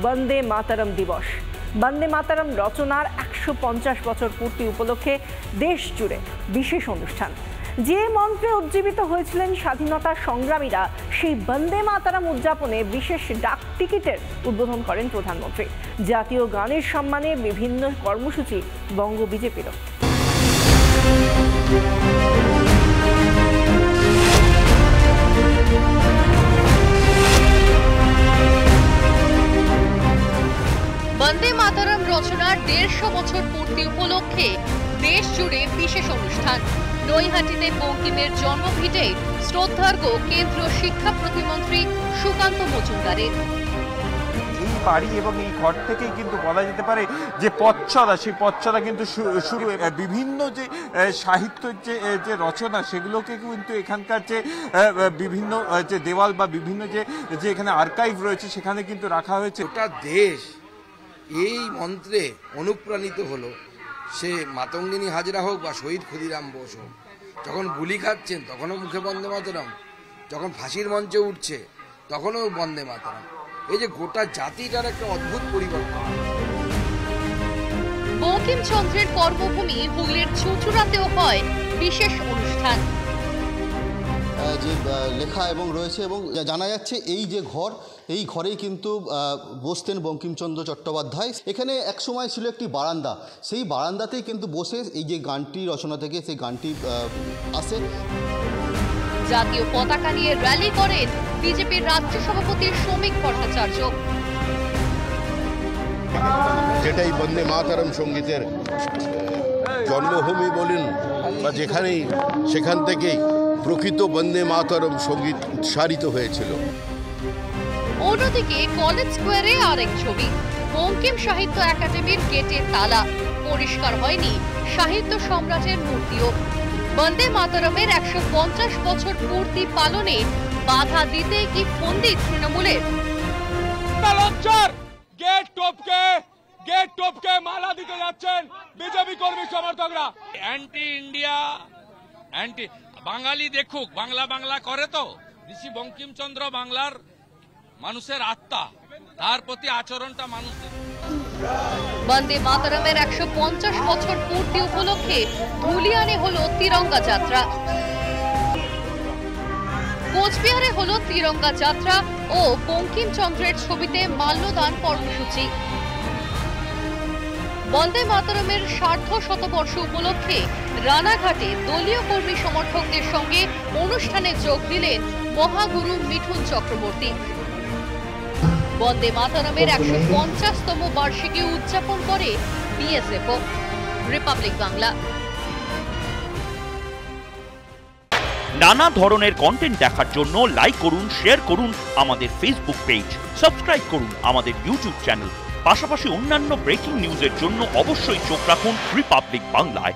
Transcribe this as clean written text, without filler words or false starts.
বন্দে মাতরম দিবস। বন্দে মাতরম রচনার ১৫০ বছর পূর্তি উপলক্ষে দেশ জুড়ে বিশেষ অনুষ্ঠান। যে মন্ত্রে উজ্জীবিত হয়েছিলেন স্বাধীনতা সংগ্রামীরা, সেই বন্দে মাতরম উদযাপনে বিশেষ ডাক টিকিটের উদ্বোধন করেন প্রধানমন্ত্রী। জাতীয় গানের সম্মানে বিভিন্ন কর্মসূচি বঙ্গ বিজেপিরও। বন্দে মাতরম রচনার ১৫০ বছর পূর্তি উপলক্ষে দেশ জুড়ে বিশেষ অনুষ্ঠান। নৈহাটিতে বঙ্কিমের জন্মভিটে শ্রদ্ধার্ঘ্য কেন্দ্রীয় শিক্ষা প্রতিমন্ত্রী সুকান্ত মজুমদারের। এই বাড়ি এবং এই ঘর থেকেই কিন্তু বলা যেতে পারে যে পথচলা, সেই পথচলা কিন্তু শুরু। বিভিন্ন যে সাহিত্যের যে রচনা, সেগুলোকে কিন্তু এখানকার যে বিভিন্ন যে দেওয়াল বা বিভিন্ন যে এখানে আর্কাইভ রয়েছে, সেখানে কিন্তু রাখা হয়েছে। গোটা দেশ এই মন্ত্রে অনুপ্রাণিত হলো। সে মাতঙ্গিনী হাজরা হোক বা শহীদ ক্ষুদিরাম বোস হোক, যখন গুলি খাচ্ছেন তখনও মুখে বন্দে মাতরম, যখন ফাঁসির মঞ্চে উঠছে তখনও বন্দে মাতরম। এই যে গোটা জাতিটার একটা অদ্ভুত পরিবর্তন। বঙ্কিমচন্দ্রের কর্মভূমি হুগলির চুঁচুড়াতেও হয় বিশেষ অনুষ্ঠান। যে লেখা এবং রয়েছে এবং জানা যাচ্ছে এই যে ঘর, এই ঘরেই কিন্তু বসতেন বঙ্কিমচন্দ্র চট্টোপাধ্যায়। এখানে একসময় ছিল একটি বারান্দা, সেই বারান্দাতেই কিন্তু বসে এই যে গানটি রচনা থেকে সেই গানটি আসে। জাতীয় পতাকা নিয়ে র্যালি করেন বিজেপির রাজ্য সভাপতি শ্রমিক ভট্টাচার্য। যেটাই বন্দে মাতরম সঙ্গীতের জন্মভূমি বলুন বা যেখানেই, সেখান থেকেই প্রকৃত বন্দে মাতরম সঙ্গীত উৎসারিত হয়েছিল। অন্যদিকে কলেজ স্কোয়ারে আরেক ছবি, বঙ্কিম সাহিত্য একাডেমির গেটের তালা, পরিষ্কার হয়নি সাহিত্য সম্রাটের মূর্তিও। বন্দে মাতরমের ১৫০ বছর পূর্তি পালনে বাধা দিতে কি ফন্দি তৃণমূলের? গেট টপকে মালা দিতে যাচ্ছেন বিজেপি কর্মী সমর্থকরা। অ্যান্টি ইন্ডিয়া, অ্যান্টি বাঙালি দেখুক, বাংলা করে তো। ঋষি বঙ্কিমচন্দ্র বাংলার মানুষের আত্মা, তার প্রতি আচরণটা মানুষের। বন্দে মাতরমের ১৫০ বছর পূর্তি উপলক্ষে ধুলিয়ানে হলো তিরঙ্গা যাত্রা। কোচবিহারে হলো তিরঙ্গা যাত্রা ও বঙ্কিমচন্দ্রের ছবিতে মাল্যদান কর্মসূচি। বন্দে মাতরমের সার্ধশতবর্ষ উপলক্ষে রানাঘাটে দলীয় কর্মী সমর্থকদের সঙ্গে অনুষ্ঠানে যোগ দিলেন মহাগুরু মিঠুন চক্রবর্তী। বন্দে মাতরমের ১৫০তম বার্ষিকী উদযাপন করে বিএসএফও। রিপাবলিক বাংলা। নানা ধরনের কন্টেন্ট দেখার জন্য লাইক করুন, শেয়ার করুন আমাদের ফেসবুক পেজ, সাবস্ক্রাইব করুন আমাদের ইউটিউব চ্যানেল। পাশাপাশি অন্যান্য ব্রেকিং নিউজের জন্য অবশ্যই চোখ রাখুন রিপাবলিক বাংলায়।